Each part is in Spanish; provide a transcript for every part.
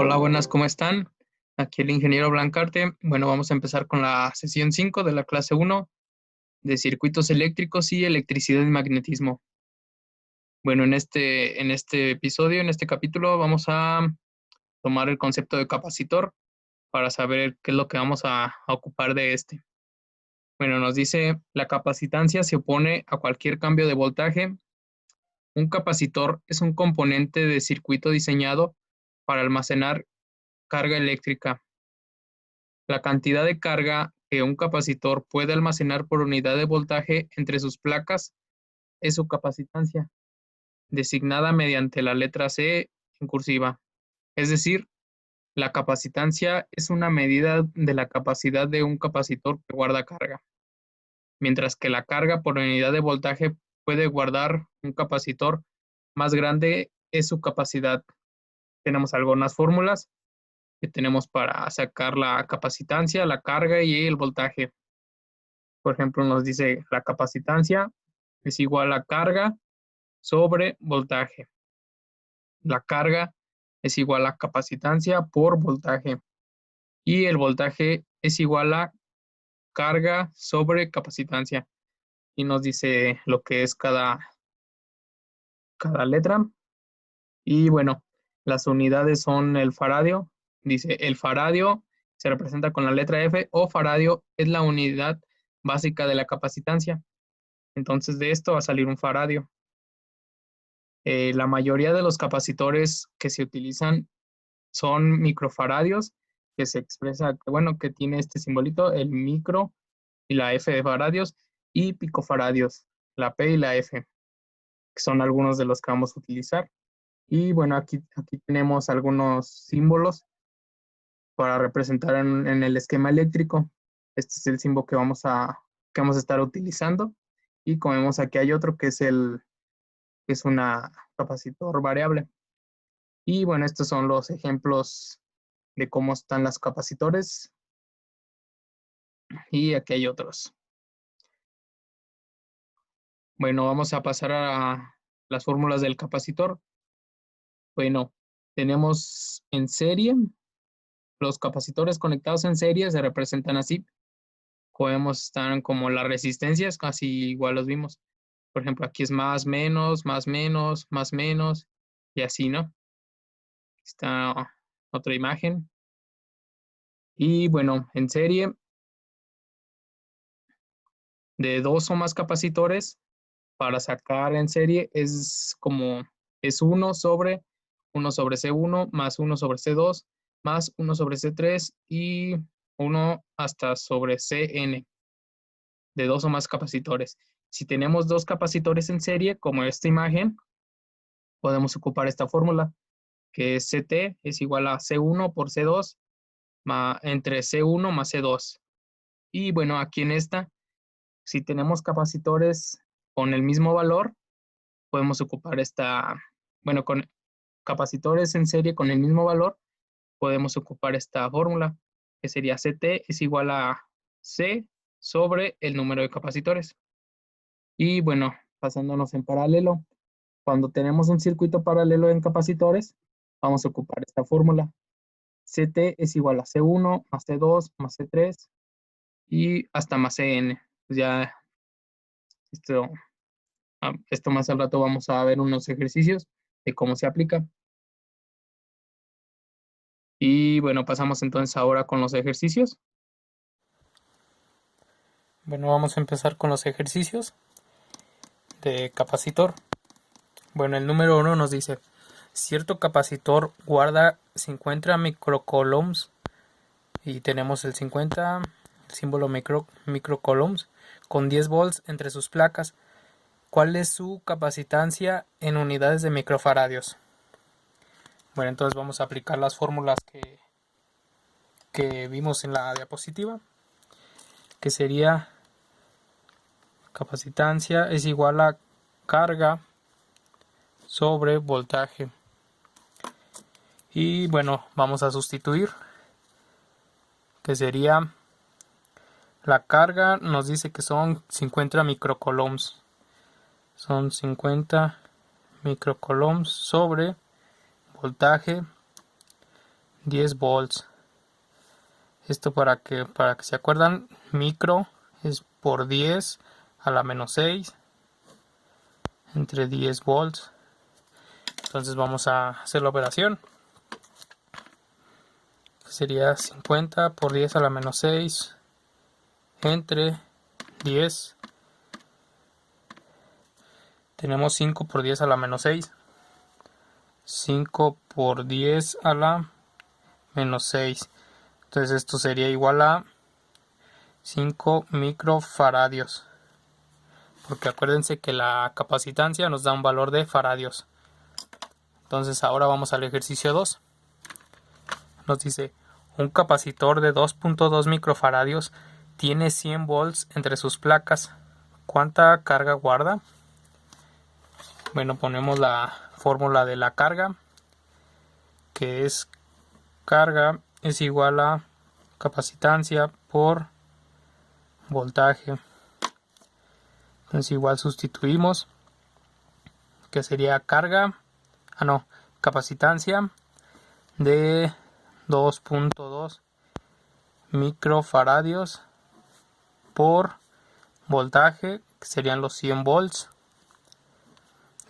Hola, buenas, ¿cómo están? Aquí el ingeniero Blancarte. Bueno, vamos a empezar con la sesión 5 de la clase uno de circuitos eléctricos y electricidad y magnetismo. Bueno, en este episodio, en este capítulo, vamos a tomar el concepto de capacitor para saber qué es lo que vamos a ocupar de este. Bueno, nos dice, la capacitancia se opone a cualquier cambio de voltaje. Un capacitor es un componente de circuito diseñado para almacenar carga eléctrica. La cantidad de carga que un capacitor puede almacenar por unidad de voltaje entre sus placas es su capacitancia, designada mediante la letra C en cursiva. Es decir, la capacitancia es una medida de la capacidad de un capacitor que guarda carga, mientras que la carga por unidad de voltaje puede guardar un capacitor más grande es su capacidad. Tenemos algunas fórmulas que tenemos para sacar la capacitancia, la carga y el voltaje. Por ejemplo, nos dice la capacitancia es igual a carga sobre voltaje. La carga es igual a capacitancia por voltaje. Y el voltaje es igual a carga sobre capacitancia. Y nos dice lo que es cada letra. Y bueno, las unidades son el faradio. Dice, el faradio se representa con la letra F o faradio es la unidad básica de la capacitancia. Entonces de esto va a salir un faradio. La mayoría de los capacitores que se utilizan son microfaradios, que se expresa, bueno, que tiene este simbolito, el micro y la F de faradios, y picofaradios, la P y la F, que son algunos de los que vamos a utilizar. Y bueno, aquí tenemos algunos símbolos para representar en el esquema eléctrico. Este es el símbolo que vamos a estar utilizando. Y como vemos aquí hay otro que es una capacitor variable. Y bueno, estos son los ejemplos de cómo están los capacitores. Y aquí hay otros. Bueno, vamos a pasar a las fórmulas del capacitor. Bueno, tenemos en serie, los capacitores conectados en serie se representan así. Como vemos, están como las resistencias, casi igual los vimos. Por ejemplo, aquí es más, menos, más, menos, más, menos, y así, ¿no? Está otra imagen. Y bueno, en serie de dos o más capacitores, para sacar en serie es uno sobre C1 más uno sobre C2 más uno sobre C3 y uno hasta sobre Cn de dos o más capacitores. Si tenemos dos capacitores en serie, como esta imagen, podemos ocupar esta fórmula, que es Ct es igual a C1 por C2 entre C1 más C2. Y bueno, aquí en esta, si tenemos capacitores con el mismo valor, podemos ocupar bueno, con capacitores en serie con el mismo valor, podemos ocupar esta fórmula, que sería Ct es igual a C sobre el número de capacitores. Y bueno, pasándonos en paralelo, cuando tenemos un circuito paralelo en capacitores, vamos a ocupar esta fórmula. Ct es igual a C1 más C2 más C3 y hasta más Cn. Pues ya esto, esto más al rato vamos a ver unos ejercicios de cómo se aplica. Y bueno, pasamos entonces ahora con los ejercicios. Bueno, vamos a empezar con los ejercicios de capacitor. Bueno, el número 1 nos dice, cierto capacitor guarda 50 microcoulombs y tenemos el 50, el símbolo microcoulombs, con 10 volts entre sus placas. ¿Cuál es su capacitancia en unidades de microfaradios? Bueno, entonces vamos a aplicar las fórmulas que vimos en la diapositiva, que sería capacitancia es igual a carga sobre voltaje. Y bueno, vamos a sustituir, que sería la carga, nos dice que son 50 microcoulombs. Son 50 microcoulombs sobre voltaje 10 volts. Esto para que se acuerdan, micro es por 10 a la menos 6 entre 10 volts. Entonces vamos a hacer la operación. Sería 50 por 10 a la menos 6 entre 10. Tenemos 5 por 10 a la menos 6. 5 por 10 a la menos 6. Entonces esto sería igual a 5 microfaradios. Porque acuérdense que la capacitancia nos da un valor de faradios. Entonces ahora vamos al ejercicio 2. Nos dice, un capacitor de 2.2 microfaradios tiene 100 volts entre sus placas. ¿Cuánta carga guarda? Bueno, ponemos la fórmula de la carga, que es carga es igual a capacitancia por voltaje. Entonces igual sustituimos, que sería capacitancia de 2.2 microfaradios por voltaje, que serían los 100 volts.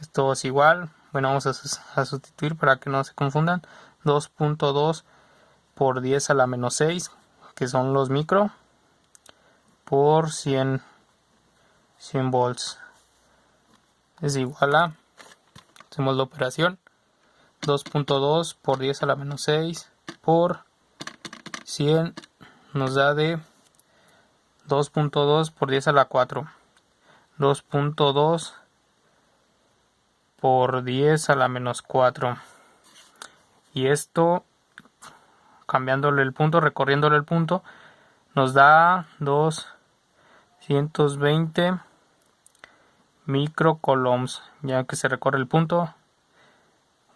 Esto es igual, bueno, vamos a sustituir para que no se confundan, 2.2 por 10 a la menos 6, que son los micro, por 100 volts. Es igual a, hacemos la operación, 2.2 por 10 a la menos 6 por 100 nos da de 2.2 por 10 a la 4. 2.2 por 10 a la menos 4. Y esto, cambiándole el punto, recorriéndole el punto, nos da 220 microcoulombs, ya que se recorre el punto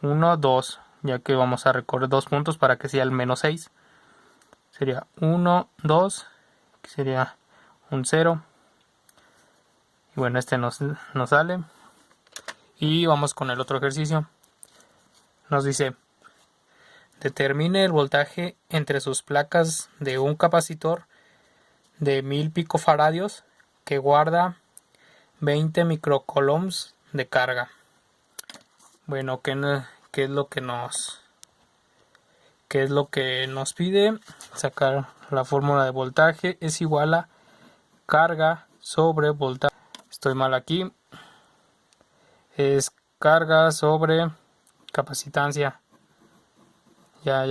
1, 2, ya que vamos a recorrer dos puntos para que sea el menos 6. Sería 1, 2, que sería un 0. Y bueno, este nos sale. Y vamos con el otro ejercicio. Nos dice, determine el voltaje entre sus placas de un capacitor de 1000 picofaradios que guarda 20 microcoulombs de carga. Bueno, ¿qué es lo que nos pide? Sacar la fórmula de voltaje es igual a carga sobre voltaje. Estoy mal aquí. Es carga sobre capacitancia. Ya.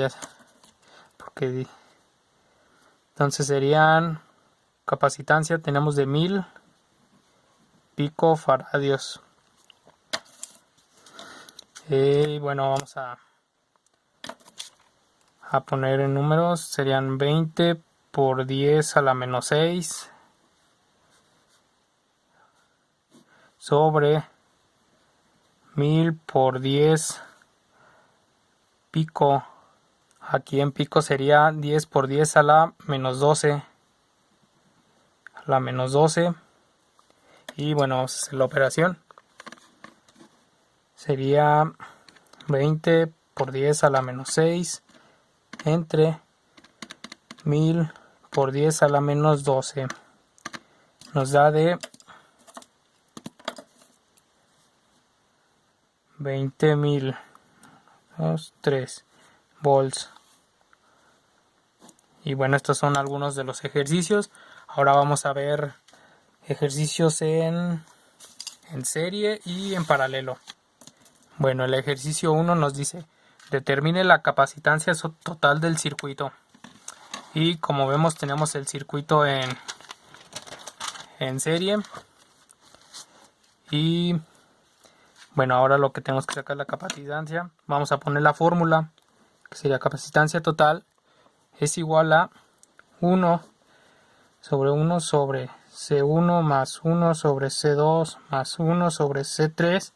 Porque entonces serían capacitancia, tenemos de 1000 picofaradios. Bueno, vamos a poner en números. Serían 20 por 10 a la menos 6 sobre 1000 por 10 pico. Aquí en pico sería 10 por 10 a la menos 12. Y bueno, vamos a hacer la operación. Sería 20 por 10 a la menos 6 entre 1000 por 10 a la menos 12. Nos da de 20.000 3 volts. Y bueno, estos son algunos de los ejercicios. Ahora vamos a ver ejercicios en serie y en paralelo. Bueno, el ejercicio 1 nos dice, determine la capacitancia total del circuito. Y como vemos, tenemos el circuito en serie. Y bueno, ahora lo que tenemos que sacar es la capacitancia. Vamos a poner la fórmula, que sería capacitancia total es igual a 1 sobre 1 sobre C1 más 1 sobre C2 más 1 sobre C3,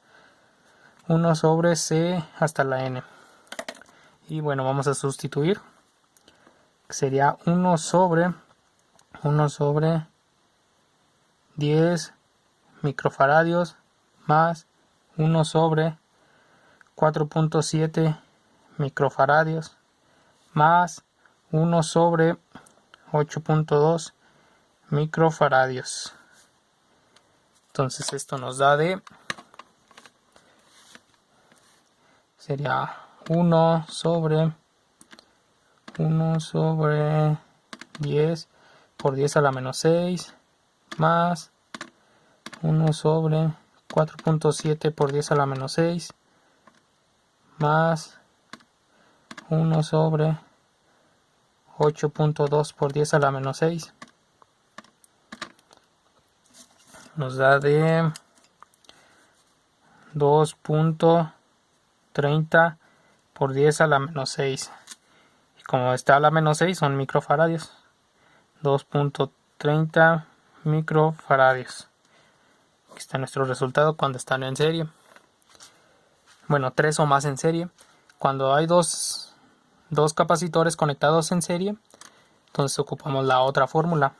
1 sobre C hasta la N. Y bueno, vamos a sustituir, que sería 1 sobre 10 microfaradios más 1 sobre 4.7 microfaradios más 1 sobre 8.2 microfaradios. Entonces esto nos da sería 1 sobre 10 por 10 a la menos 6 más 1 sobre 4.7 por 10 a la menos 6 más 1 sobre 8.2 por 10 a la menos 6 nos da de 2.30 por 10 a la menos 6. Y como está a la menos 6 son microfaradios. 2.30 microfaradios. Aquí está nuestro resultado cuando están en serie. Bueno, 3 o más en serie. Cuando hay dos capacitores conectados en serie, entonces ocupamos la otra fórmula,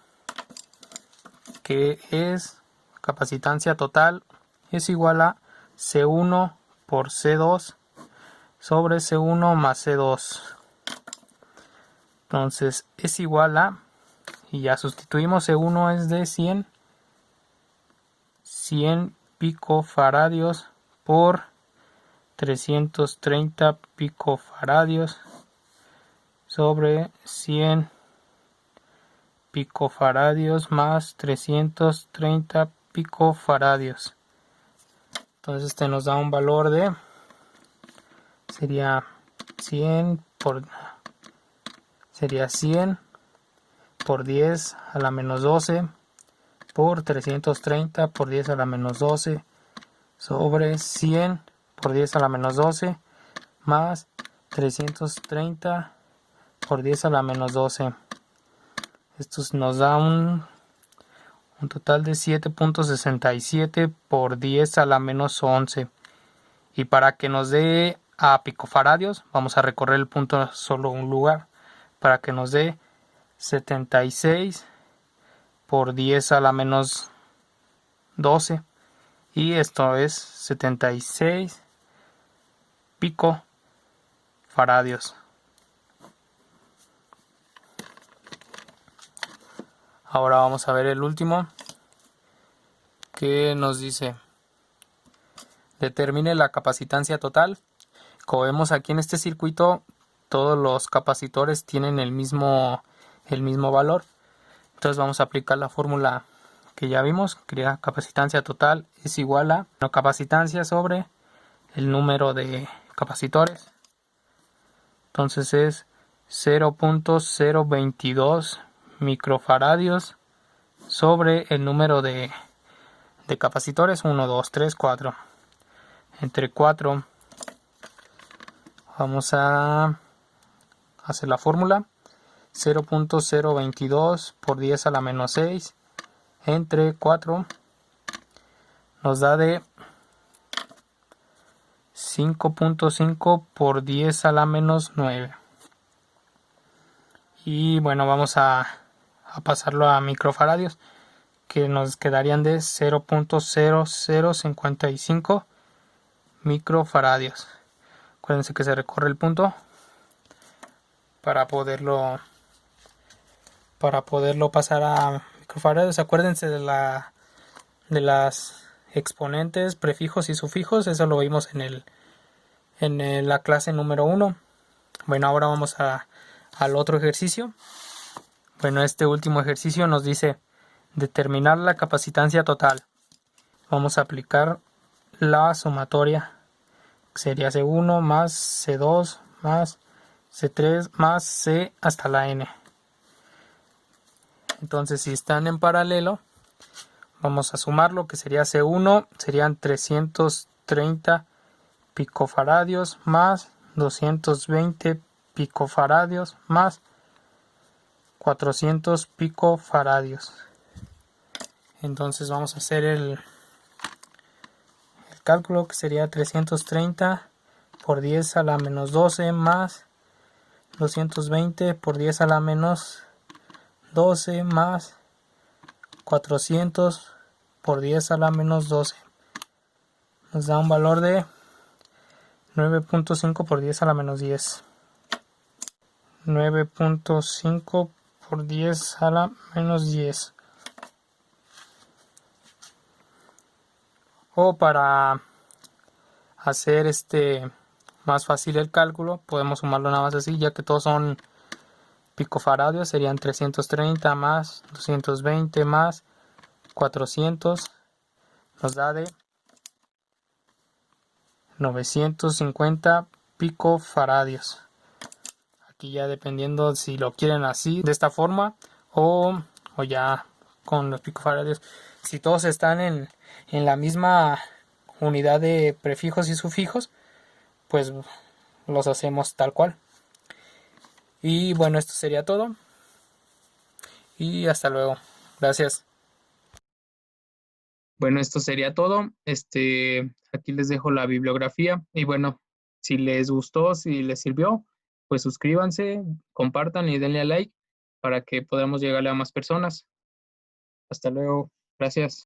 que es capacitancia total es igual a C1 por C2 sobre C1 más C2. Entonces es igual a, y ya sustituimos, C1 es de 100 picofaradios por 330 picofaradios sobre 100 picofaradios más 330 picofaradios. Entonces este nos da un valor de, sería 100 por 10 a la menos 12 por 330 por 10 a la menos 12 sobre 100 por 10 a la menos 12 más 330 por 10 a la menos 12. Esto nos da un total de 7.67 por 10 a la menos 11. Y para que nos dé a picofaradios, vamos a recorrer el punto solo un lugar. Para que nos dé 76 por 10 a la menos 12. Y esto es 76 picofaradios. Ahora vamos a ver el último, que nos dice: determine la capacitancia total. Como vemos aquí en este circuito, todos los capacitores tienen el mismo valor. Entonces vamos a aplicar la fórmula que ya vimos, que la capacitancia total es igual a la capacitancia sobre el número de capacitores. Entonces es 0.022 microfaradios sobre el número de capacitores, 1, 2, 3, 4. Entre 4 vamos a hacer la fórmula: 0.022 por 10 a la menos 6 entre 4 nos da de 5.5 por 10 a la menos 9. Y bueno, vamos a pasarlo a microfaradios, que nos quedarían de 0.0055 microfaradios. Acuérdense que se recorre el punto para poderlo pasar a microfaradios. Acuérdense de las exponentes, prefijos y sufijos. Eso lo vimos en la clase número 1. Bueno, ahora vamos al otro ejercicio. Bueno, este último ejercicio nos dice determinar la capacitancia total. Vamos a aplicar la sumatoria, que sería C1 más C2 más C3 más C hasta la N. Entonces, si están en paralelo, vamos a sumarlo, que sería C1, serían 330 picofaradios más 220 picofaradios más 400 picofaradios. Entonces vamos a hacer el cálculo, que sería 330 por 10 a la menos 12 más 220 por 10 a la menos 12 más 400 por 10 a la menos 12. Nos da un valor de 9.5 por 10 a la menos 10. 9.5 por 10 a la menos 10. O para hacer más fácil el cálculo, podemos sumarlo nada más así, ya que todos son picofaradios, serían 330 más 220 más 400, nos da de 950 picofaradios. Aquí ya dependiendo si lo quieren así, de esta forma, o ya con los picofaradios. Si todos están en la misma unidad de prefijos y sufijos, pues los hacemos tal cual. Y bueno, esto sería todo. Y hasta luego. Gracias. Bueno, esto sería todo. Aquí les dejo la bibliografía y bueno, si les gustó, si les sirvió, pues suscríbanse, compartan y denle a like para que podamos llegarle a más personas. Hasta luego. Gracias.